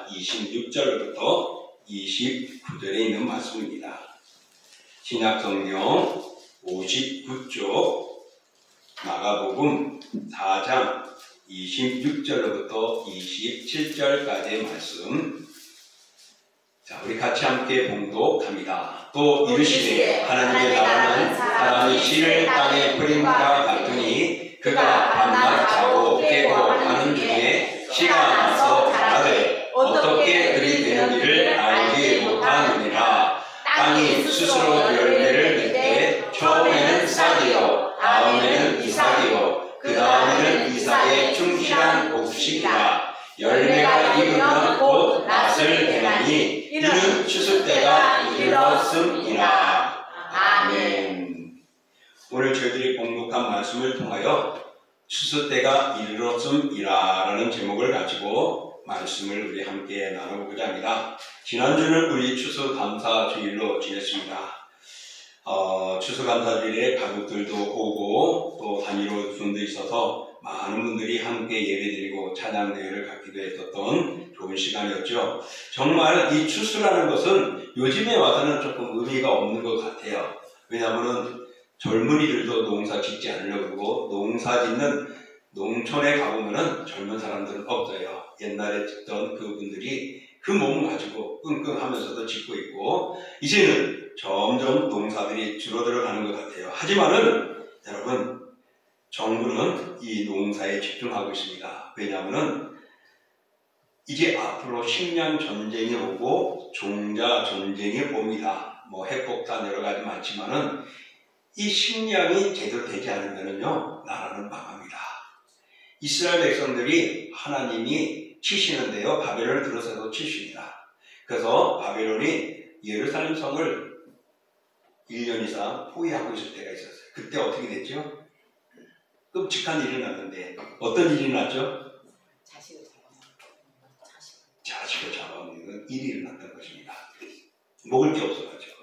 4장 26절부터 29절에 있는 말씀입니다. 신약성경 59쪽 마가복음 4장 26절부터 27절까지의 말씀. 자, 우리 같이 함께 봉독합니다. 또 이르시되 하나님의 나라는 사람이 씨를 땅에 뿌린 것과 같으니 그가 밤낮 자고 깨고 하는 중에 씨가 나서 자라되 어떻게 그리 되는지를 알지 못하느니라. 땅이 스스로 열매를 맺되 처음에는 싹이요 다음에는 이삭이요 그 다음에는 이삭의 충실한 곡식이라. 열매가 익으면 곧 낫을 대나니 이는 추수 때가 이르렀음이라. 아멘. 오늘 저희들이 봉독한 말씀을 통하여 추수 때가 이르렀음이라 라는 제목을 가지고 말씀을 우리 함께 나눠보고자 합니다. 지난주는 우리 추수감사주일로 지냈습니다. 추수감사주일에 가족들도 오고 또 단위로 분도 있어서 많은 분들이 함께 예배드리고 찬양대회를 갖기도 했었던 좋은 시간이었죠. 정말 이 추수라는 것은 요즘에 와서는 조금 의미가 없는 것 같아요. 왜냐하면 젊은이들도 농사 짓지 않으려고 그러고 농사 짓는 농촌에 가보면은 젊은 사람들은 없어요. 옛날에 짓던 그분들이 그 몸을 가지고 끙끙하면서도 짓고 있고 이제는 점점 농사들이 줄어들어가는 것 같아요. 하지만은 여러분, 정부는 이 농사에 집중하고 있습니다. 왜냐하면 이제 앞으로 식량 전쟁이 오고 종자 전쟁이 옵니다. 뭐 핵폭탄 여러 가지 많지만은 이 식량이 제대로 되지 않으면은요 나라는 망합니다. 이스라엘 백성들이 하나님이 치시는데요, 바벨론을 들어서도 치십니다. 그래서 바벨론이 예루살렘 성을 1년 이상 포위하고 있을 때가 있었어요. 그때 어떻게 됐죠? 끔찍한 일이 났는데 어떤 일이 났죠? 자식을 잡아먹는 일이 일어났던 것입니다. 먹을 게 없어가지고.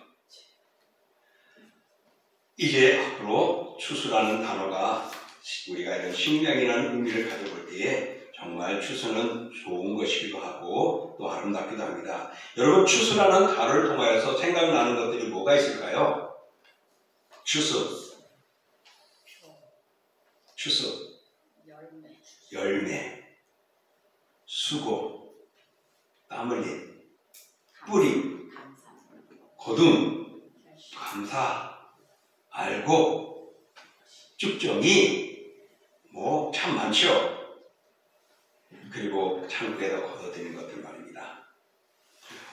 이제 앞으로 추수라는 단어가 우리가 이런 식량이라는 의미를 가져볼 때에 정말 추수는 좋은 것이기도 하고 또 아름답기도 합니다. 여러분, 추수라는 단어를 통하여서 생각나는 것들이 뭐가 있을까요? 추수, 열매, 수고, 땀 흘림, 뿌림, 거둠, 감사, 알고, 쭉정이, 뭐 참 많죠. 그리고 창고에다 걷어들이는 것들 말입니다.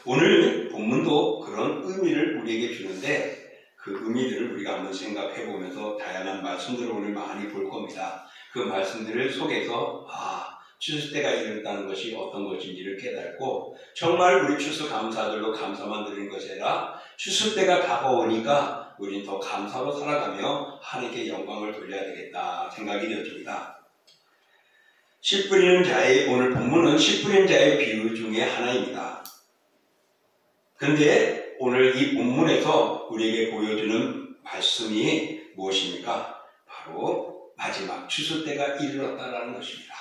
오늘 본문도 그런 의미를 우리에게 주는데 그 의미들을 우리가 한번 생각해 보면서 다양한 말씀들을 오늘 많이 볼 겁니다. 그 말씀들을 속에서 추수 때가 이르렀다는 것이 어떤 것인지를 깨닫고 정말 우리 추수감사들로 감사만 드리는 것이 아니라 추수 때가 다가오니까 우리는 더 감사로 살아가며 하나님께 영광을 돌려야 되겠다 생각이 되어집니다. 씨 뿌리는 자의, 오늘 본문은 씨 뿌리는 자의 비유 중에 하나입니다. 그런데 오늘 이 본문에서 우리에게 보여주는 말씀이 무엇입니까? 바로 마지막 추수 때가 이르렀다라는 것입니다.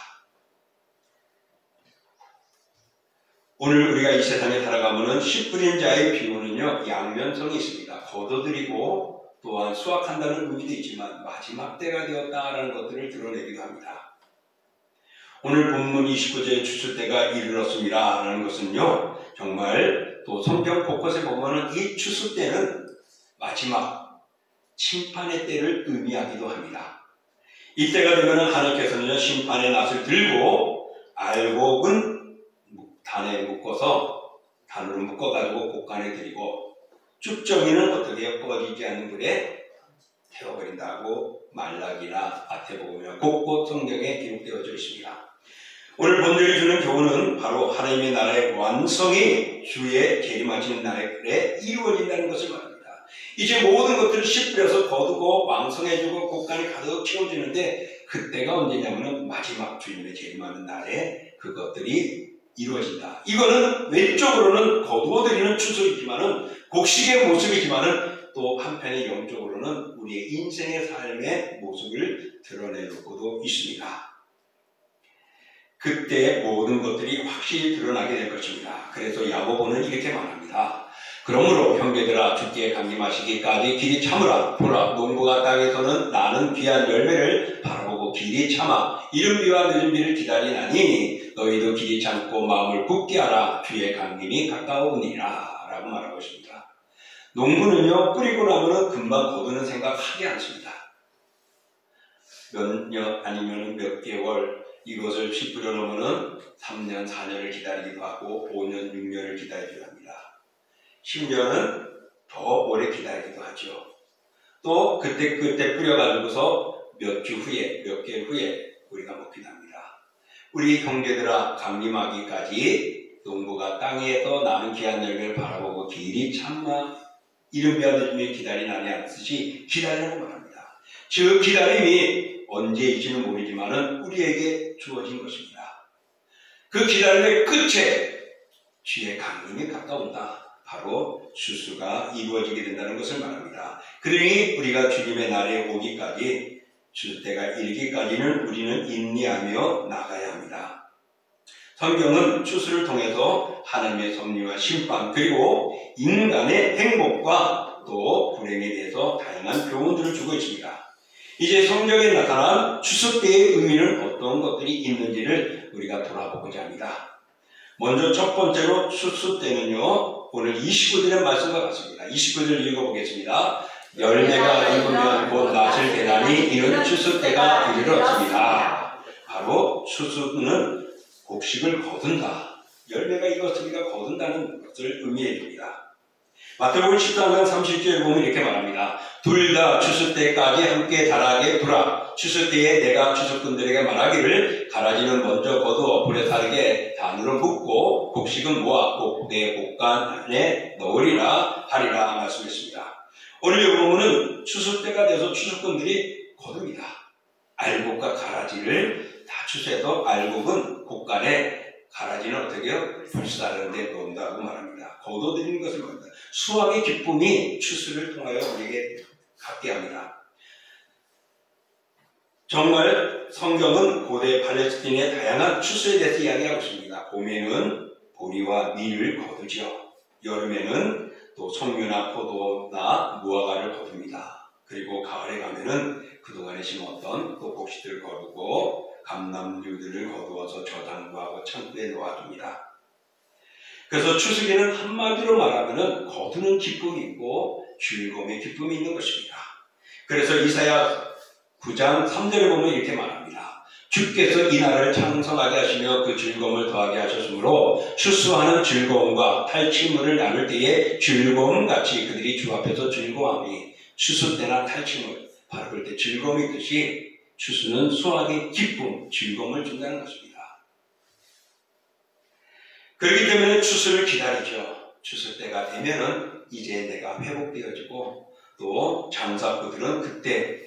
오늘 우리가 이 세상에 살아가면은 씨 뿌리는 자의 비유는요 양면성이 있습니다. 거둬들이고 또한 수확한다는 의미도 있지만 마지막 때가 되었다라는 것들을 드러내기도 합니다. 오늘 본문 29절의 추수 때가 이르렀습니다 라는 것은요 정말 또 성경 곳곳에 보면은 이 추수 때는 마지막 심판의 때를 의미하기도 합니다. 이때가 되면은 하나님께서는 심판의 낫을 들고 알곡은 단에 묶어서 단으로 묶어가지고 곡간에 드리고 쭉정이는 어떻게 해요? 꺼지지 않는 불에 태워버린다고 말라기나 마태복음이나 곳곳 성경에 기록되어져 있습니다. 오늘 본절이 주는 교훈은 바로 하나님의 나라의 완성이 주의 재림하시는 날에 이루어진다는 것을 말합니다. 이제 모든 것들을 씨 뿌려서 거두고 왕성해지고 곡간이 가득 채워지는데 그때가 언제냐면 마지막 주님의 재림하는 날에 그것들이 이루어진다. 이거는 왼쪽으로는 거두어들이는 추수이지만은 곡식의 모습이지만은 또 한편의 영적으로는 우리의 인생의 삶의 모습을 드러내놓고도 있습니다. 그때 모든 것들이 확실히 드러나게 될 것입니다. 그래서 야고보는 이렇게 말합니다. 그러므로 형제들아 주께 강림하시기까지 길이 참으라. 보라 농부가 땅에서는 나는 귀한 열매를 바라보고 길이 참아 이른 비와 늦은 비를 기다리나니 너희도 길이 참고 마음을 굳게 하라. 주의 강림이 가까우니라 라고 말하고 있습니다. 농부는요 뿌리고 나면은 금방 거두는 생각하지 않습니다. 몇 년 아니면 몇 개월 이것을 씨 뿌려 놓으면은 3년 4년을 기다리기도 하고 5년 6년을 기다리기도 합니다. 10년은 더 오래 기다리기도 하죠. 또 그때 뿌려가지고서 몇 주 후에 몇 개월 후에 우리가 먹기도 합니다. 우리 형제들아 강림하기까지 농부가 땅에서 나는 귀한 열매를 바라보고 길이 참아 이른 비와 늦은 비 기다리나니 않듯이 기다리라고 말합니다. 즉 기다림이 언제일지는 모르지만은 우리에게 주어진 것입니다. 그 기다림의 끝에 주의 강림이 가까운다. 바로 추수가 이루어지게 된다는 것을 말합니다. 그러니 우리가 주님의 날에 오기까지 주 때가 이르기까지는 우리는 인내하며 나가야 합니다. 성경은 추수를 통해서 하나님의 섭리와 심판 그리고 인간의 행복과 또 불행에 대해서 다양한 교훈들을 주고 있습니다. 이제 성경에 나타난 추수 때의 의미는 어떤 것들이 있는지를 우리가 돌아보고자 합니다. 먼저 첫 번째로 추수 때는요 오늘 29절의 말씀과 같습니다. 29절 읽어보겠습니다. 열매가 익으면 곧 낫을 되나니 이는 추수 때가 이르렀습니다. 바로 추수는 곡식을 거둔다. 열매가 익었으니까 거둔다는 것을 의미해 줍니다. 마태복음 13장 30절에 보면 이렇게 말합니다. 둘 다 추수 때까지 함께 자라게 두라. 추수 때에 내가 추수꾼들에게 말하기를 가라지는 먼저 거두어 불에 사르게 단으로 붓고 곡식은 모아 내 곡간 안에 넣으리라 하리라 말씀했습니다. 오늘 이 부분은 추수 때가 돼서 추수꾼들이 거둡니다. 알곡과 가라지를 다 추수해서 알곡은 곡간에 가라지는 어떻게 해요? 불사르는 데 놓는다고 말합니다. 거둬들이는 것을 말합니다. 수확의 기쁨이 추수를 통하여 우리에게 갖게 합니다. 정말 성경은 고대 팔레스틴의 다양한 추수에 대해서 이야기하고 있습니다. 봄에는 보리와 밀을 거두죠. 여름에는 또 석류나 포도나 무화과를 거둡니다. 그리고 가을에 가면은 그동안에 심었던 또 곡식들을 거두고 감람류들을 거두어서 저장고하고 창고에 놓아줍니다. 그래서 추수기는 한마디로 말하면은 거두는 기쁨이 있고 즐거움의 기쁨이 있는 것입니다. 그래서 이사야 9장 3절에 보면 이렇게 말합니다. 주께서 이 날을 창성하게 하시며 그 즐거움을 더하게 하셨으므로 추수하는 즐거움과 탈취물을 나눌 때에 즐거움같이 그들이 주 앞에서 즐거워하니 추수 때나 탈취물 바로 그럴 때 즐거움이 있듯이 추수는 수확의 기쁨, 즐거움을 준다는 것입니다. 그렇기 때문에 추수를 기다리죠. 추수 때가 되면은 이제 내가 회복되어지고 또 장사꾼들은 그때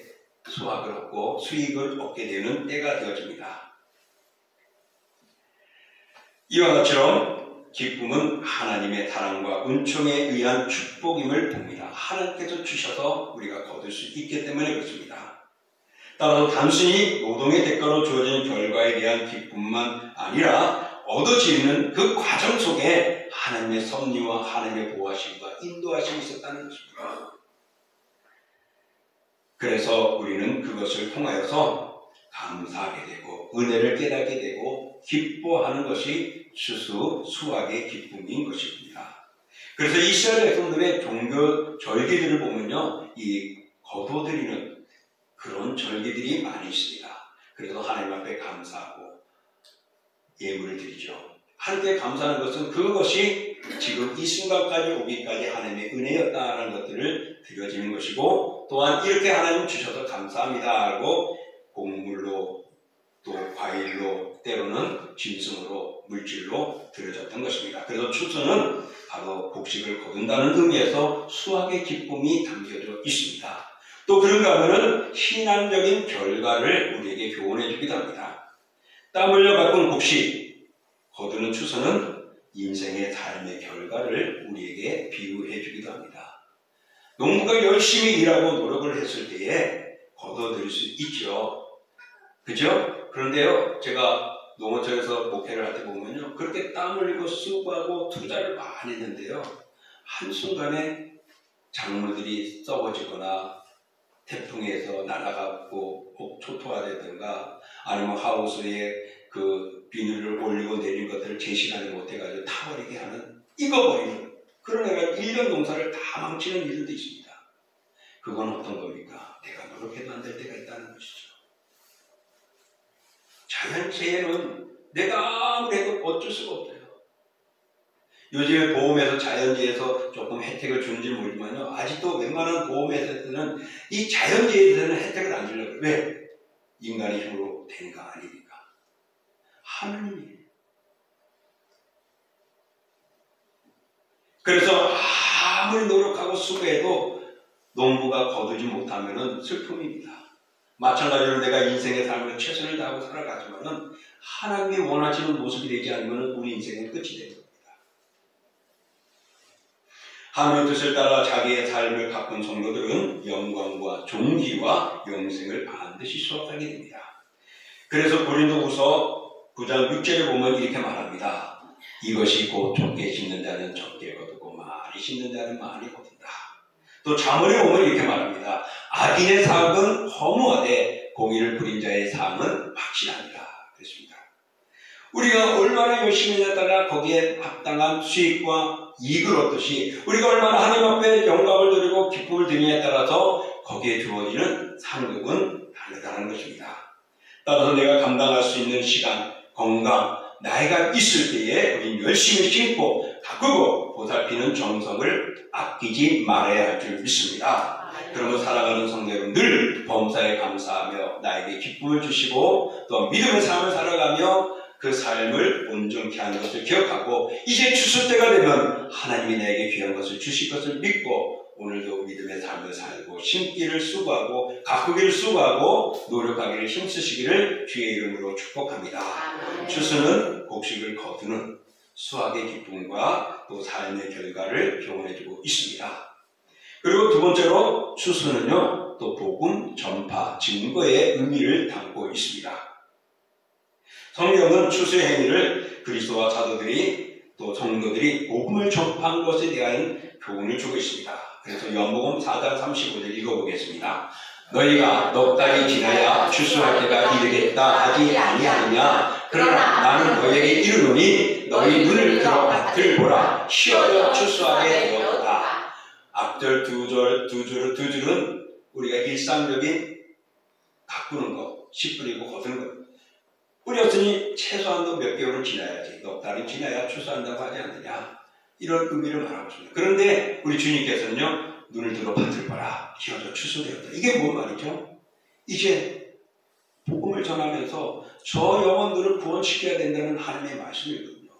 수확을 얻고 수익을 얻게 되는 때가 되어집니다. 이와 같이럼 기쁨은 하나님의 사랑과 은총에 의한 축복임을 봅니다. 하나님께서 주셔서 우리가 거둘 수 있기 때문에 그렇습니다. 따라서 단순히 노동의 대가로 주어진 결과에 대한 기쁨만 아니라 얻어지는 그 과정 속에 하나님의 섭리와 하나님의 보호하심과 인도하심이 있었다는 것입니다. 그래서 우리는 그것을 통하여서 감사하게 되고 은혜를 깨닫게 되고 기뻐하는 것이 추수 수확의 기쁨인 것입니다. 그래서 이스라엘 백성들의 종교 절기들을 보면요, 이 거둬들이는 그런 절기들이 많이 있습니다. 그래서 하나님 앞에 감사하고 예물을 드리죠. 하나님께 감사하는 것은 그것이 지금 이 순간까지 오기까지 하나님의 은혜였다라는 것들을 드려지는 것이고, 또한 이렇게 하나님 주셔서 감사합니다 하고 곡물로 또 과일로 때로는 짐승으로 물질로 드려졌던 것입니다. 그래서 추수는 바로 곡식을 거둔다는 의미에서 수확의 기쁨이 담겨져 있습니다. 또 그런가 하면은 신앙적인 결과를 우리에게 교훈해 주기도 합니다. 땀 흘려 가꾼 곡식, 거두는 추수는 인생의 삶의 결과를 우리에게 비유해 주기도 합니다. 농부가 열심히 일하고 노력을 했을 때에 거둬들일 수 있죠. 그죠? 그런데요, 제가 농어촌에서 목회를 할 때 보면요, 그렇게 땀 흘리고 수고하고 투자를 많이 했는데요, 한순간에 작물들이 썩어지거나 태풍에서 날아가고 초토화되든가 아니면 하우스에 그 비닐을 올리고 내린 것들을 제 시간에 못해가지고 타버리게 하는, 익어버리는 그런 애가 1년 농사를 다 망치는 일도 있습니다. 그건 어떤 겁니까? 내가 노력해도 안 될 때가 있다는 것이죠. 자연재해는 내가 아무리 해도 어쩔 수가 없어요. 요즘에 보험에서 자연재해에서 조금 혜택을 주는지 모르지만요, 아직도 웬만한 보험회사에서는 이 자연재해에 대해서는 혜택을 안 주려고 해요. 왜? 인간의 힘으로 된 거 아니니까. 하나님이. 그래서 아무리 노력하고 수고해도 농부가 거두지 못하면 슬픔입니다. 마찬가지로 내가 인생의 삶을 최선을 다하고 살아가지만은 하나님이 원하시는 모습이 되지 않으면 우리 인생은 끝이 됩니다. 하나님의 뜻을 따라 자기의 삶을 바꾼 성도들은 영광과 존귀와 영생을 반드시 수확하게 됩니다. 그래서 고린도후서 9장 6절에 보면 이렇게 말합니다. 이것이 곧 적게 심는 자는 적게 거두고 많이 심는 자는 많이 거둔다. 또 잠언에 보면 이렇게 말합니다. 악인의 사업은 허무하되 공의를 부린 자의 삶은 확실합니다. 그렇습니다. 우리가 얼마나 열심히 했냐에 따라 거기에 합당한 수익과 이익을 얻듯이 우리가 얼마나 하나님 앞에 영광을 드리고 기쁨을 드리냐에 따라서 거기에 주어지는 상급은 다르다는 것입니다. 따라서 내가 감당할 수 있는 시간, 건강, 나이가 있을 때에 우리는 열심히 심고 가꾸고 보살피는 정성을 아끼지 말아야 할 줄 믿습니다. 그러면 살아가는 성도 여러분 늘 범사에 감사하며 나에게 기쁨을 주시고 또 믿음의 삶을 살아가며 그 삶을 온전케 하는 것을 기억하고 이제 추수 때가 되면 하나님이 나에게 귀한 것을 주실 것을 믿고 오늘도 믿음의 삶을 살고 심기를 수고하고 가꾸기를 수고하고 노력하기를 힘쓰시기를 주의 이름으로 축복합니다. 추수는 곡식을 거두는 수확의 기쁨과 또 삶의 결과를 교훈해주고 있습니다. 그리고 두 번째로 추수는요 또 복음 전파 증거의 의미를 담고 있습니다. 성경은 추수의 행위를 그리스도와 사도들이 또 성도들이 복음을 전파한 것에 대한 교훈을 주고 있습니다. 그래서 요한복음 4장 35절 읽어보겠습니다. 너희가 넉 달이 지나야 추수할 때가 이르겠다 하지 아니하느냐. 그러나 나는 너희에게 이르노니 너희 눈을 들어 밭을 보라. 쉬어도 추수하게 되었도다. 앞절 두 줄은 우리가 일상적인 가꾸는 것, 씨 뿌리고 거두는 것. 뿌렸으니 최소한도 몇 개월은 지나야지, 넉 달이 지나야 추수한다고 하지 않느냐, 이런 의미를 말하고 있습니다. 그런데 우리 주님께서는요 눈을 들어 밭을 봐라, 기어져 추수되었다. 이게 뭔 말이죠? 이제 복음을 전하면서 저 영혼들을 구원시켜야 된다는 하나님의 말씀이거든요.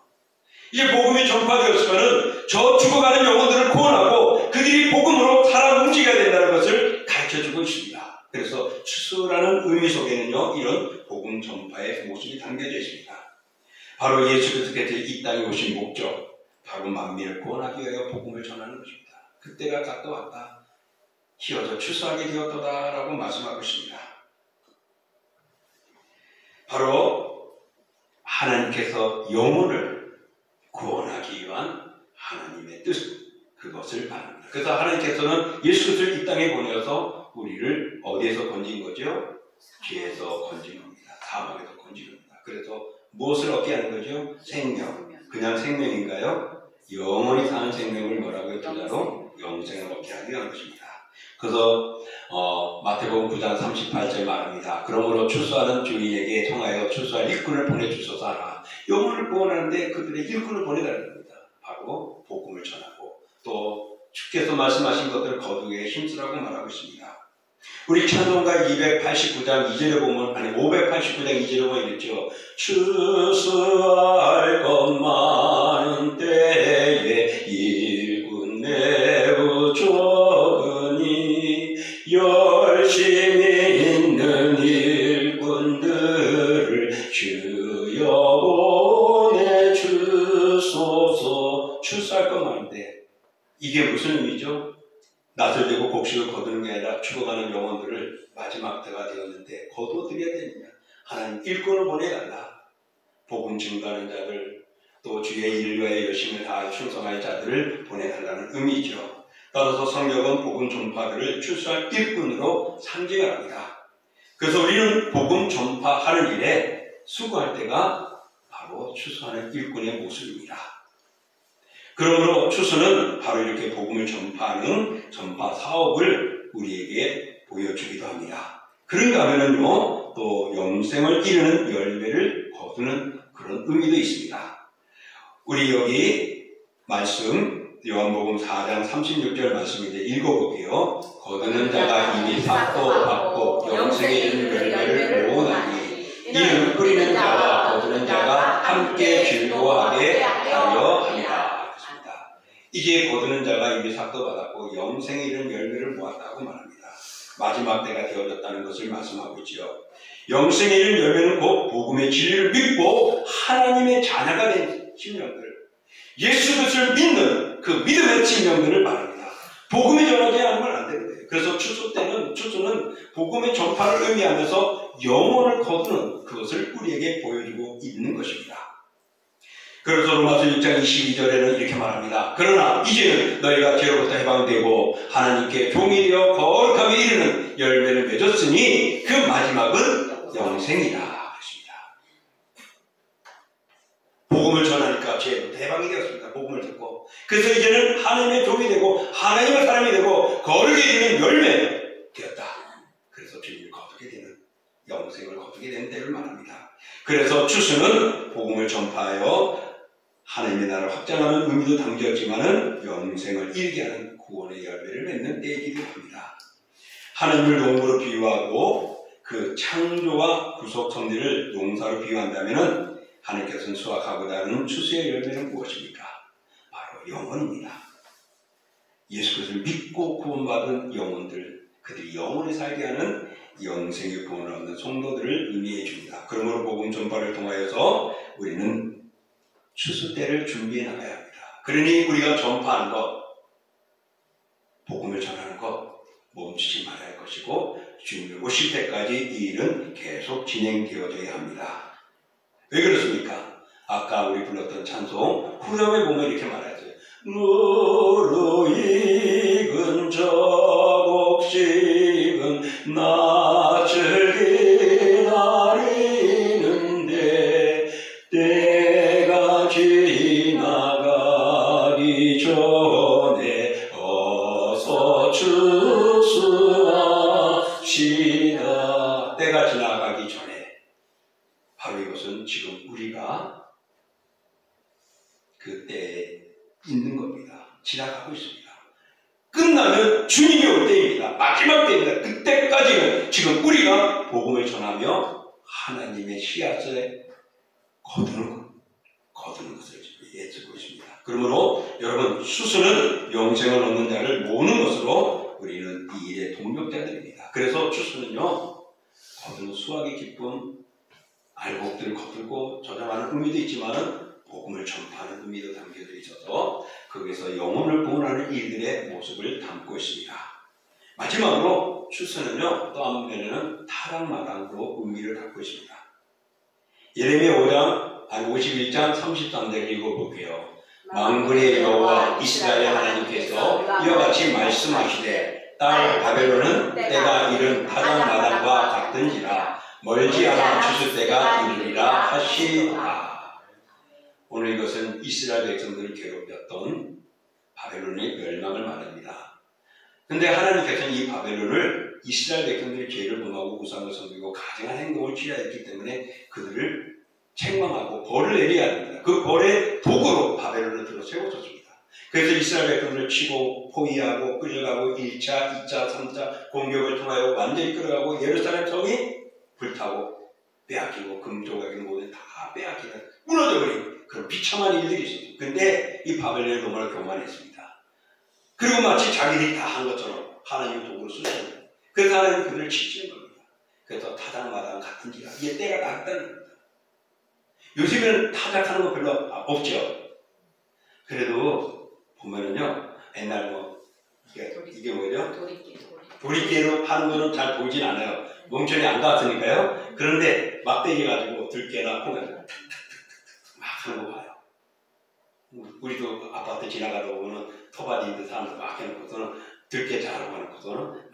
이제 복음이 전파되었으면 저 죽어가는 영혼들을 구원하고 그들이 복음으로 살아 움직여야 된다는 것을 가르쳐주고 있습니다. 그래서 추수라는 의미 속에는요 이런 복음 전파의 모습이 담겨져 있습니다. 바로 예수 그리스도께서 이 땅에 오신 목적, 바로 만민을 구원하기 위하여 복음을 전하는 것입니다. 그때가 가까웠다, 기어져 추수하게 되었도다 라고 말씀하고 있습니다. 바로 하나님께서 영혼을 구원하기 위한 하나님의 뜻, 그것을 바랍니다. 그래서 하나님께서는 예수 그리스도를 이 땅에 보내어서 우리를 어디에서 건진 거죠? 죄에서 건진 겁니다. 사망에서 건진 겁니다. 그래서 무엇을 얻게 하는 거죠? 생명. 그냥 생명인가요? 영원히 사는 생명을 뭐라고 했더라도 영생을 얻게 하기 위한 것입니다. 그래서 마태복음 9장 38절 말합니다. 그러므로 추수하는 주인에게 청하여 추수할 일꾼을 보내주소서 하라. 영혼을 구원하는데 그들의 일꾼을 보내달라는 겁니다. 바로 복음을 전하고 또 주께서 말씀하신 것들을 거두기에 힘쓰라고 말하고 있습니다. 우리 찬송가 289장 2절에 보면, 아니 589장 2절에 보면 이랬죠. 추수할 것 많은 때에 일꾼 매우 적으니 열심히 있는 일꾼들을 주여 보내주소서. 추수할 것 많은데 이게 무슨 의미죠? 낯을 대고 곡식을 거두는 게 아니라 죽어가는 영혼들을 마지막 때가 되었는데 거두어드려야 됩니다. 하나님 일꾼을 보내달라. 복음 증거하는 자들, 또 주의 일과에 열심을 다해 충성할 자들을 보내달라는 의미죠. 따라서 성경은 복음 전파들을 추수할 일꾼으로 상징을 합니다. 그래서 우리는 복음 전파하는 일에 수고할 때가 바로 추수하는 일꾼의 모습입니다. 그러므로 추수는 바로 이렇게 복음을 전파하는 전파 사업을 우리에게 보여주기도 합니다. 그런가 하면은요, 또 영생을 이루는 열매를 거두는 그런 의미도 있습니다. 우리 여기 말씀 요한복음 4장 36절 말씀인데 읽어볼게요. 거두는 자가 이미 삭도 받고 영생에 이르는 열매를 모으나니 이는 뿌리는 자와 거두는 자가 함께 즐거워하게 하려 함이라. 그렇습니다. 이제 거두는 자가 이미 삭도 받았고 영생에 이르는 열매를 모았다고 말합니다. 마지막 때가 되어졌다는 것을 말씀하고 있지요. 영생에 이르는 열매는 곧 복음의 진리를 믿고 하나님의 자녀가 된 심령들, 예수 그리스도를 믿는 그 믿음의 심령들을 말합니다. 복음이 전하지 않으면 안 되는데, 그래서 추수는 복음의 전파를 의미하면서 영혼을 거두는 그것을 우리에게 보여주고 있는 것입니다. 그래서 로마서 6장 22절에는 이렇게 말합니다. 그러나 이제는 너희가 죄로부터 해방되고 하나님께 종이 되어 거룩함에 이르는 열매를 맺었으니 그 마지막은 영생이다. 그렇습니다. 복음을 전하니까 죄로부터 해방이 되었습니다. 복음을 듣고. 그래서 이제는 하나님의 종이 되고 하나님의 사람이 되고 거룩에 이르는 열매 되었다. 그래서 주님을 거두게 되는, 영생을 거두게 되는 때를 말합니다. 그래서 추수는 복음을 전파하여 하나님의 나라를 확장하는 의미도 담겼지만은 영생을 이루게 하는 구원의 열매를 맺는 때이기도 합니다. 하나님을 농부로 비유하고 그 창조와 구속 섭리를 농사로 비유한다면은 하나님께서는 수확하고자 하는 추수의 열매는 무엇입니까? 바로 영혼입니다. 예수 그리스도를 믿고 구원받은 영혼들, 그들이 영원히 살게 하는 영생의 구원을 얻는 성도들을 의미해 줍니다. 그러므로 복음 전파를 통하여서 우리는 추수 때를 준비해 나가야 합니다. 그러니 우리가 전파하는 것, 복음을 전하는 것 멈추지 말아야 할 것이고 주님이 오실 때까지 이 일은 계속 진행되어져야 합니다. 왜 그렇습니까? 아까 우리 불렀던 찬송 후렴에 보면 이렇게 말하죠. 무르 익은 저곡식은 낯을 기다리는데 때가 지나가기 전에 어서 추수합시다. 때가 지나가기 전에, 바로 이것은 지금 우리가 그 때에 있는 겁니다. 지나가고 있습니다. 끝나면 주님이 올 때입니다. 마지막 때입니다. 그때까지는 지금 우리가 복음을 전하며 하나님의 씨앗을 거두는 것을 예측하고 있습니다. 그러므로 여러분, 추수는 영생을 얻는 자를 모으는 것으로 우리는 이 일의 동력자들입니다. 그래서 추수는요, 거두는 수확의 기쁨, 알곡들을 거두고 저장하는 의미도 있지만은 복음을 전파하는 의미도 담겨져 있어서 거기서 영혼을 구원하는 일들의 모습을 담고 있습니다. 마지막으로 추수는요, 또 한편에는 타락마당으로 의미를 갖고 있습니다. 예레미야 51장 33절을 읽어볼게요. 만군의 여호와 이스라엘 하나님께서 이와 같이 말씀하시되 딸 바벨론은 때가 이른 타작마당과 같은지라 멀지 않아 추수 때가 이르리라 하시니라. 오늘 이것은 이스라엘 백성들을 괴롭혔던 바벨론의 멸망을 말합니다. 그런데 하나님께서는 이 바벨론을 이스라엘 백성들의 죄를 범하고 우상을 섬기고 가증한 행동을 취하였기 때문에 그들을 책망하고 벌을 내려야 합니다. 그 벌의 도구로 바벨론을 들어 세워졌습니다. 그래서 이스라엘 백성들을 치고 포위하고 끌려가고 1차, 2차, 3차 공격을 통하여 완전히 끌어가고 예루살렘 성이 불타고 빼앗기고 금조각이 모든 다 빼앗기는 무너져버린 그런 비참한 일들이 있었습니다. 그런데 이 바벨론의 너무나 교만했습니다. 그리고 마치 자기들이 다 한 것처럼 하나님의 도구를 쓰셨습니다. 그래서 하나님은 그들을 치시는 겁니다. 그래서 타작마당 같은지라 이게 때가 났다는 겁니다. 요즘에는 타작하는 거 별로 없죠. 그래도 보면은요, 옛날 이게 뭐죠? 도리깨로 하는 거는 잘 보이진 않아요. 멍청이 안 갔으니까요. 그런데 막대기 가지고 들깨나 콩을 탁탁탁 하는 거 봐요. 우리도 아파트 지나가다 보면은 토바디들 사람들 막 해놓고서는 들깨 자라고 해놓고서는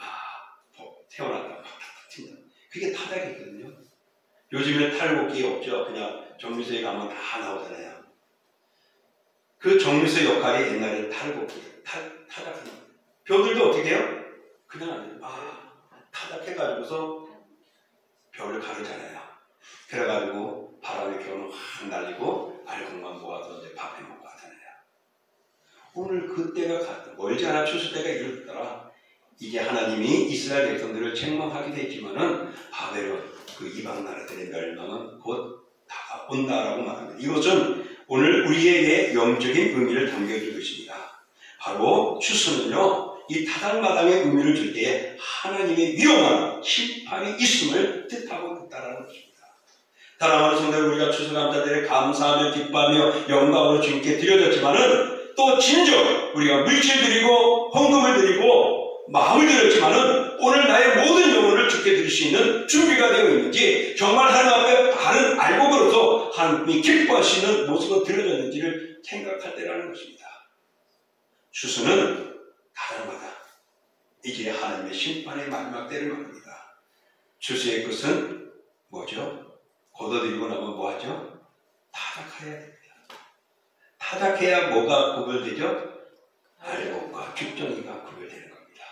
태어난다 막 탁탁 그게 타작이거든요. 요즘에 탈곡기 없죠. 그냥 정미소에 가면 다 나오잖아요. 그 정미소 역할이 옛날에 탈곡기, 타작하는 거예요. 벼들도 어떻게 해요? 그냥 타작해가지고서 벼를 가르잖아요. 그래가지고 바람에 벼는 확 날리고 알곡만 모아서 이제 밥해 먹고 하잖아요. 오늘 그때가 갔다. 멀지 않아 추수 때가 이르더라. 이제 하나님이 이스라엘 백성들을 책망하기도 했지만은 바벨론 그 이방 나라들의 멸망은 곧 다가온다라고 말합니다. 이것은 오늘 우리에게 영적인 의미를 담겨줄 것입니다. 바로 추수는요, 이 타작마당의 의미를 줄 때에 하나님의 위험한 심판이 있음을 뜻하고 있다는 것입니다. 사랑하는 성도, 우리가 추수감사절에 감사하며 기뻐하며 영광으로 주님께 드려졌지만은 또 진정 우리가 물질 드리고 헌금을 드리고 마음을 드렸지만은 오늘 나의 모든 영혼을 주께 드릴 수 있는 준비가 되어 있는지, 정말 하나님 앞에 바른 알곡으로서 하나님이 기뻐하시는 모습으로 드려졌는지를 생각할 때라는 것입니다. 추수는 타작마당, 이제 하나님의 심판의 마지막 때를 말합니다. 추수의 끝은 뭐죠? 걷어들이고 나면 뭐하죠? 타작해야 됩니다. 타작해야 뭐가 구별되죠? 알곡과 죽정이가 구별되는 겁니다.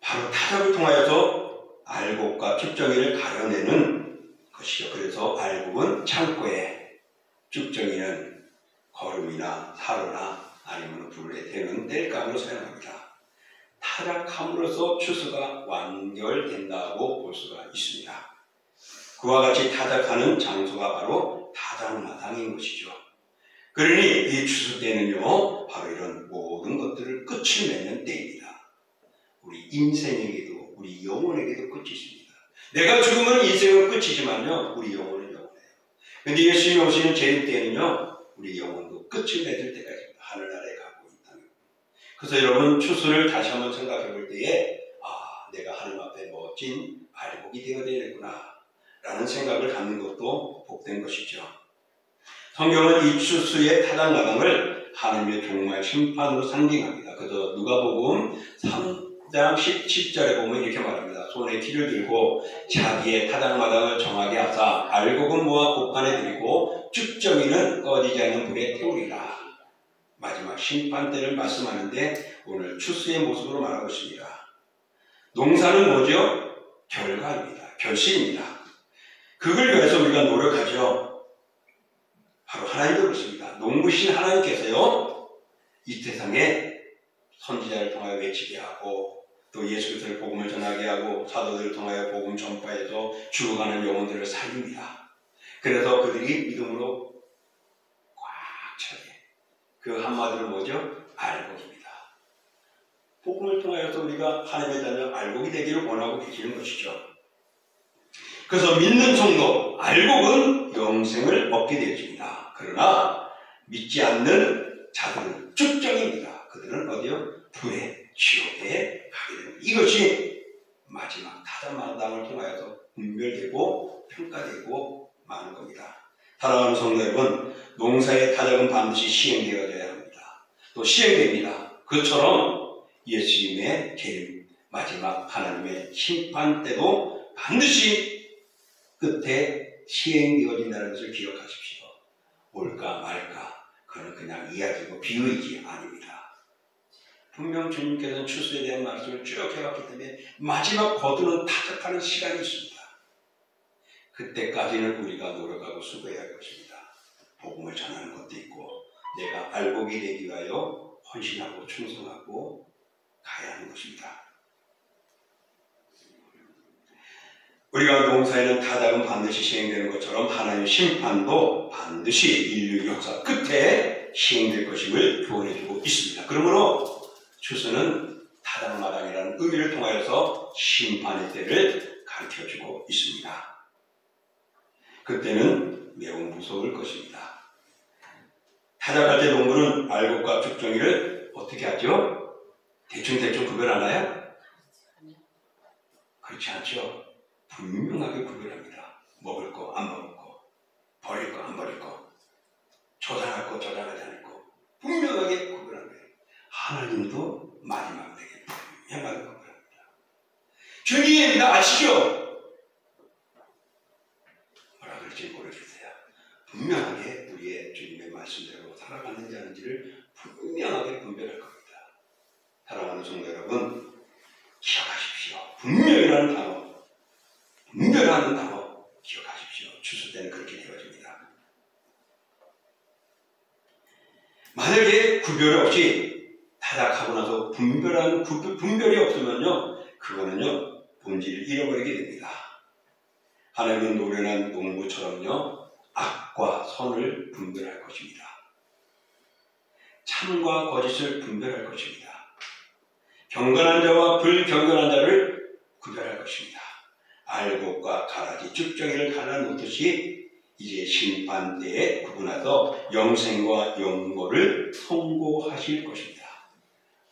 바로 타작을 통하여서 알곡과 죽정이를 가려내는 것이죠. 그래서 알곡은 창고에, 죽정이는 거름이나 사로나 아니면 불에 태우는 땔감으로 사용합니다. 타작함으로써 추수가 완결된다고 볼 수가 있습니다. 그와 같이 타작하는 장소가 바로 타작마당인 것이죠. 그러니 이 추수 때는요, 바로 이런 모든 것들을 끝을 맺는 때입니다. 우리 인생에게도, 우리 영혼에게도 끝이 있습니다. 내가 죽으면 인생은 끝이지만요, 우리 영혼은 영원해요. 그런데 예수님이 오시는 재림 때는요, 우리 영혼도 끝을 맺을 때가 있습니다. 하늘나라에 가고 있다는. 그래서 여러분, 추수를 다시 한번 생각해 볼 때에 내가 하나님 앞에 멋진 알곡이 되어야 되겠구나 라는 생각을 갖는 것도 복된 것이죠. 성경은 이 추수의 타작마당을 하나님의 종말 심판으로 상징합니다. 그래서 누가복음 3장 17절에 보면 이렇게 말합니다. 손에 키를 들고 자기의 타작마당을 정하게 하사 알곡은 모아 곡간에 들이고 쭉정이는 꺼지지 않는 불에 태우리라. 마지막 심판 때를 말씀하는데 오늘 추수의 모습으로 말하고 있습니다. 농사는 뭐죠? 결과입니다. 결실입니다. 그걸 위해서 우리가 노력하죠. 바로 하나님도 그렇습니다. 농부신 하나님께서요, 이 세상에 선지자를 통하여 외치게 하고 또 예수 그리스도의 복음을 전하게 하고 사도들을 통하여 복음 전파해서 죽어가는 영혼들을 살립니다. 그래서 그들이 믿음으로 꽉 차게, 그 한마디로 뭐죠? 알곡입니다. 복음을 통하여서 우리가 하나님의 자녀 알곡이 되기를 원하고 계시는 것이죠. 그래서 믿는 성도, 알곡은 영생을 얻게 되어집니다. 그러나 믿지 않는 자들은 쭉정입니다. 그들은 어디요? 불에, 지옥에 가게 됩니다. 이것이 마지막 타작마당을 통하여서 분별되고 평가되고 마는 겁니다. 사랑하는 성도 여러분, 농사의 타작은 반드시 시행되어져야 합니다. 또 시행됩니다. 그처럼 예수님의 재림, 마지막 하나님의 심판 때도 반드시 끝에 시행되어진다는 것을 기억하십시오. 올까 말까, 그건 그냥 이야기고 비유이지 아닙니다. 분명 주님께서는 추수에 대한 말씀을 쭉 해왔기 때문에 마지막 거두는 타작하는 시간이 있습니다. 그때까지는 우리가 노력하고 수고해야 할 것입니다. 복음을 전하는 것도 있고 내가 알곡이 되기 위하여 헌신하고 충성하고 가야 하는 것입니다. 우리가 농사에는 타작은 반드시 시행되는 것처럼 하나님의 심판도 반드시 인류 역사 끝에 시행될 것임을 교훈해주고 있습니다. 그러므로 추수는 타작마당이라는 의미를 통하여서 심판의 때를 가르쳐주고 있습니다. 그때는 매우 무서울 것입니다. 타작할 때 농부는 알곡과 죽정이를 어떻게 하죠? 대충 구별하나요? 그렇지 않죠. 분명하게 구별합니다. 먹을 거, 안 먹을 거, 버릴 거, 안 버릴 거, 저장할 거, 저장하지 않을 거 분명하게 구별한 거예요. 하나님도 마지막 때에 분명하게 구별합니다. 주님 나 아시죠? 뭐라 그럴지 모르겠어요. 분명하게 우리의 주님의 말씀대로 살아가는지 아닌지를 분명하게 분별할 겁니다. 사랑하는 성도 여러분, 기억하십시오. 분명이라는 단어, 분별하는 단어 기억하십시오. 추수 때는 그렇게 되어집니다. 만약에 구별 없이 타작하고 나서 분별이 없으면요, 그거는요 본질을 잃어버리게 됩니다. 하나님은 노련한 농부처럼요 악과 선을 분별할 것입니다. 참과 거짓을 분별할 것입니다. 경건한 자와 불경건한 자를 구별할 것입니다. 알곡과 가라지, 쭉정이를 갈라놓듯이 이제 심판 때에 구분해서 영생과 영고를 선고하실 것입니다.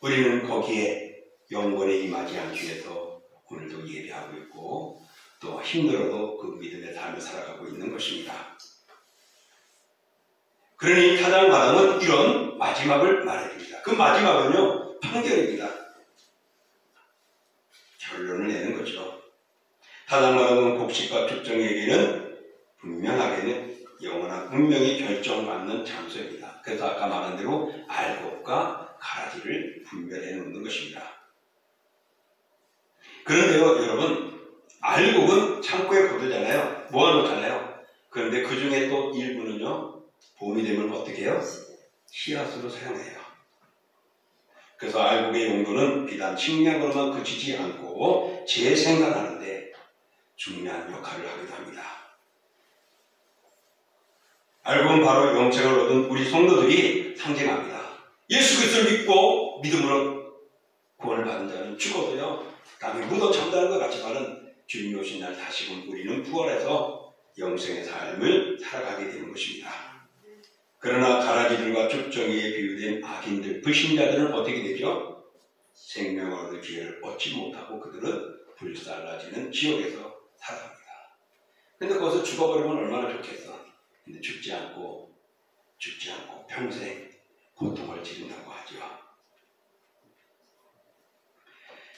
우리는 거기에 영원에 임하지 않기 위해서 오늘도 예배하고 있고 또 힘들어도 그 믿음의 삶을 살아가고 있는 것입니다. 그러니 타당마당은 이런 마지막을 말해줍니다. 그 마지막은요 판결입니다. 결론을 내는 거죠. 타당마당은 곡식과 쭉정이에게는 분명하게는 영원한 운명이 결정받는 장소입니다. 그래서 아까 말한 대로 알곡과 가라지를 분별해 놓는 것입니다. 그런데요 여러분, 알곡은 창고에 거두잖아요. 모아놓잖아요. 그런데 그 중에 또 일부는요 봄이 되면 어떻게 해요? 씨앗으로 사용해요. 그래서 알곡의 용도는 비단 식량으로만 그치지 않고 재생산하는데 중요한 역할을 하기도 합니다. 알곡은 바로 영생을 얻은 우리 성도들이 상징합니다. 예수 그리스도를 믿고 믿음으로 구원을 받은 자는 죽어도요 땅에 묻어 잠자는 것 같지만은 주님이 오신 날 다시금 우리는 부활해서 영생의 삶을 살아가게 되는 것입니다. 그러나 가라지들과 쭉정이에 비유된 악인들, 불신자들은 어떻게 되죠? 생명을 얻을 기회를 얻지 못하고 그들은 불살라지는 지옥에서 살아갑니다. 근데 거기서 죽어버리면 얼마나 좋겠어. 근데 죽지 않고 평생 고통을 지른다고 하죠.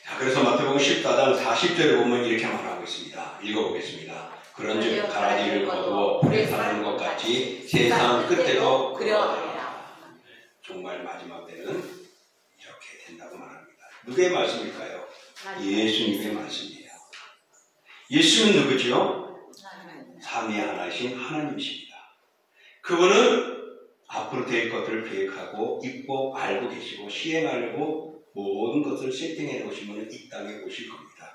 자, 그래서 마태복음 14장 40절에 보면 이렇게 말하고 있습니다. 읽어보겠습니다. 그런즉 가라지를 거두어 불에 사는 것 같이 세상 끝에도 그러하리라. 정말 마지막 때는 이렇게 된다고 말합니다. 누구의 말씀일까요? 예수님의 말씀이에요. 예수는 누구죠? 삼위 하나이신 하나님이십니다. 그분은 앞으로 될 것들을 계획하고 있고 알고 계시고 시행하려고 모든 것을 세팅해 놓으시면 이 땅에 오실 겁니다.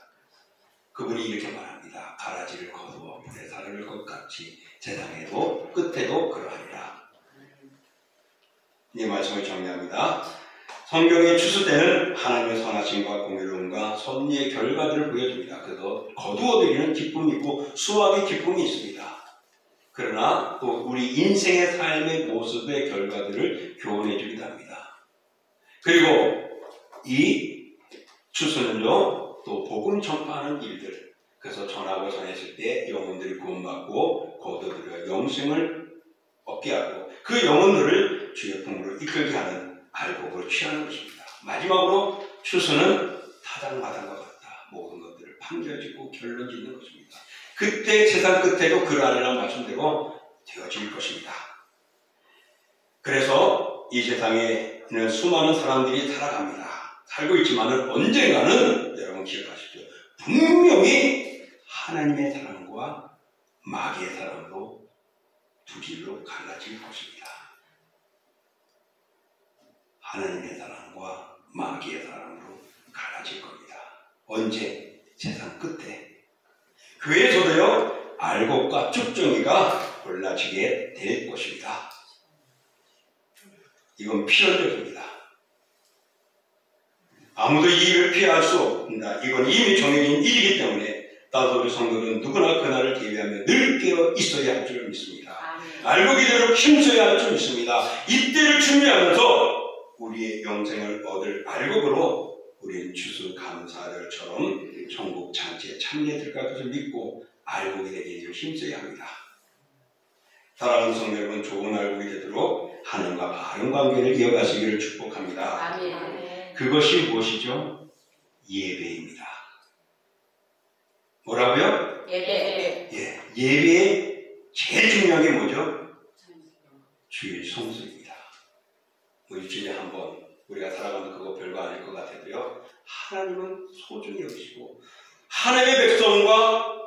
그분이 이렇게 말합니다. 가라지를 거두어 불에 사를 것 같이 세상에도 끝에도 그러하리라. 이 말씀을 정리합니다. 성경의 추수 때는 하나님의 선하심과 공의로움과 섭리의 결과들을 보여줍니다. 그래서 거두어들이는 기쁨이 있고 수확의 기쁨이 있습니다. 그러나 또 우리 인생의 삶의 모습의 결과들을 교훈해 주기도 합니다. 그리고 이 추수는요 또 복음 전파하는 일들, 그래서 전하고 전했을 때 영혼들이 구원받고 거두들여 영생을 얻게 하고 그 영혼들을 주의 품으로 이끌게 하는 알곡을 취하는 것입니다. 마지막으로 추수는 타당마당과 같다. 모든 것들을 판결짓고 결론짓는 것입니다. 그때 세상 끝에도 그러하리라는 말씀대로 되어질 것입니다. 그래서 이 세상에는 수많은 사람들이 살아갑니다. 살고 있지만은 언젠가는 여러분 기억하십시오. 분명히 하나님의 사랑과 마귀의 사랑으로 두 길로 갈라질 것입니다. 하나님의 사랑과 마귀의 사랑으로 갈라질 겁니다. 언제? 세상 끝에. 그에서도요 알곡과 쭉정이가 골라지게 될 것입니다. 이건 필연적입니다. 아무도 이 일을 피할 수 없습니다. 이건 이미 정해진 일이기 때문에 따라서 우리 성도는 누구나 그날을 대비하며 늘 깨어 있어야 할 줄 믿습니다. 알고 기대로 힘써야 할 줄 믿습니다. 이때를 준비하면서 우리의 영생을 얻을 알곡으로 우리는 추수감사절처럼 천국 잔치에 참여해 들어갈 것을 믿고 알곡이 되기를 힘써야 합니다. 사랑하는 성도 여러분, 좋은 알곡이 되도록 하나님과 바른 관계를 이어가시기를 축복합니다. 아멘. 그것이 무엇이죠? 예배입니다. 뭐라고요? 예배. 예, 예배의 제일 중요한 게 뭐죠? 주일 성수입니다. 뭐 일주일에 한 번 우리가 살아가는 그거 별거 아닐 것 같아도요, 하나님은 소중히 여기시고 하나님의 백성과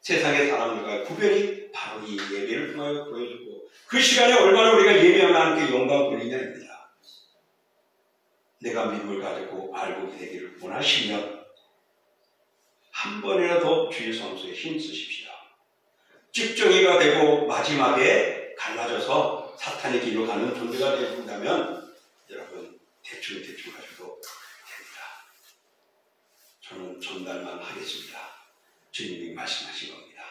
세상의 사람들과 구별이 바로 이 예배를 통하여 보여주고, 그 시간에 얼마나 우리가 예배하면 하나님께 영광을 돌리냐입니다. 내가 믿음을 가지고 알곡이 되기를 원하시면 한 번이라도 주일 성수에 힘쓰십시오. 집정이가 되고 마지막에 갈라져서 사탄의 길로 가는 존재가 된다면 여러분 대충 하셔도 됩니다. 저는 전달만 하겠습니다. 주님이 말씀하신 겁니다.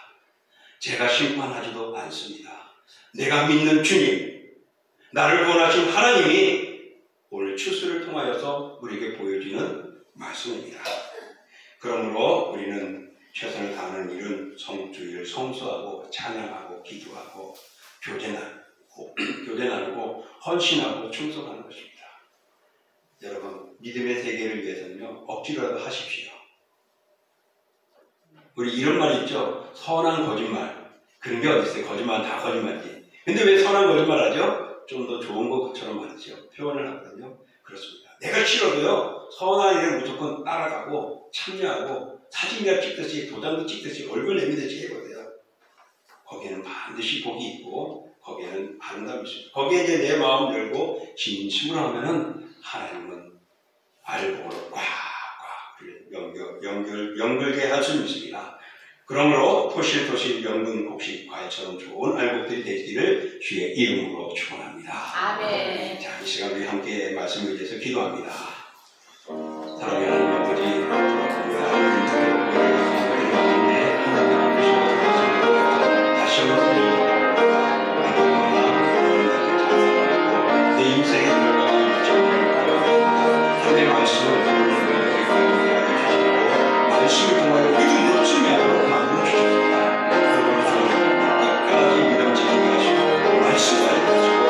제가 심판하지도 않습니다. 내가 믿는 주님, 나를 구원하신 하나님이 오늘 추수를 통하여서 우리에게 보여주는 말씀입니다. 그러므로 우리는 최선을 다하는 일은 성주일 성수하고 찬양하고 기도하고 교제 나누고 헌신하고 충성하는 것입니다. 여러분, 믿음의 세계를 위해서는요, 억지로라도 하십시오. 우리 이런 말 있죠? 선한 거짓말. 그런 게 어디 있어요? 거짓말은 다 거짓말이지. 근데 왜 선한 거짓말 하죠? 좀 더 좋은 것처럼 말이죠. 표현을 하거든요. 그렇습니다. 내가 싫어도요, 선한 일을 무조건 따라가고 참여하고 사진이나 찍듯이 도장도 찍듯이 얼굴 내미듯이 해보세요. 거기에는 반드시 복이 있고 거기에는 아름다움이 있습니다. 거기에 이제 내 마음 열고 진심으로 하면은 하나님은 알곡으로 꽉꽉 연결게 할 수 있습니다. 그러므로 토실토실 연근 곡식 과일처럼 좋은 알곡들이 되기를 주의 이름으로 축원합니다. 아멘. 자, 이 시간 우리 함께 말씀을 위해서 기도합니다. 사랑하는 하나님 아버지, 다시 한번 내 인생의 결과를 하나님의 말씀을 말씀을 통하여 믿음으로 승리하도록 만들어 주셨습니다. 끝까지 믿음 지키게 하시고 말씀까지 하시고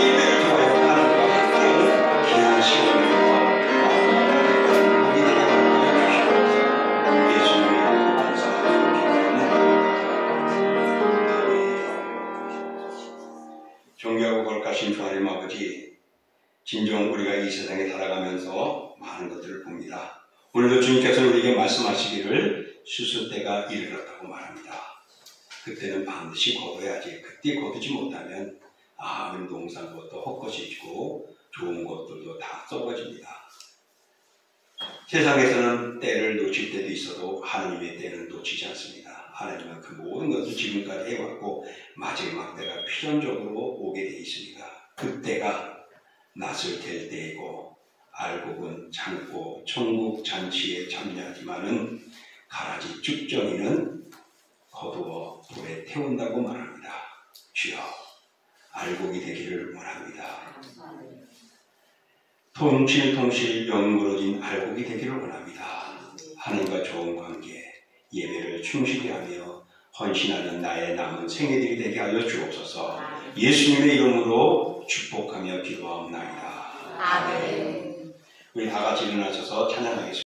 예배를 통하여 하나님과 함께하는 귀한 시간을 우리 되게 만들어 주시옵소서. 예수님의 이름으로 감사드립니다. 존귀하고 거룩하신 주 하나님 아버지, 진정 우리가 이 세상에 살아가면서 많은 것들을 봅니다. 오늘도 주님께서는 우리에게 말씀하시기를 수술 때가 이르렀다고 말합니다. 그때는 반드시 거둬야지. 그때 거두지 못하면 아무리 농사한 것도 헛것이지고 좋은 것들도 다 썩어집니다. 세상에서는 때를 놓칠 때도 있어도 하나님의 때는 놓치지 않습니다. 하나님은 그 모든 것을 지금까지 해왔고 마지막 때가 필연적으로 오게 되어 있습니다. 그때가 낯을 뗄 때이고 알곡은 참고 천국 잔치에 참여하지만은 가라지 쭉정이는 거두어 불에 태운다고 말합니다. 주여, 알곡이 되기를 원합니다. 통실통실 연구러진 알곡이 되기를 원합니다. 하나님과 좋은 관계, 예배를 충실히 하며 헌신하는 나의 남은 생애들이 되게 하여 주옵소서. 예수님의 이름으로 축복하며 기도하옵나이다. 아멘. 우리 다 같이 일어나셔서 찬양하겠습니다.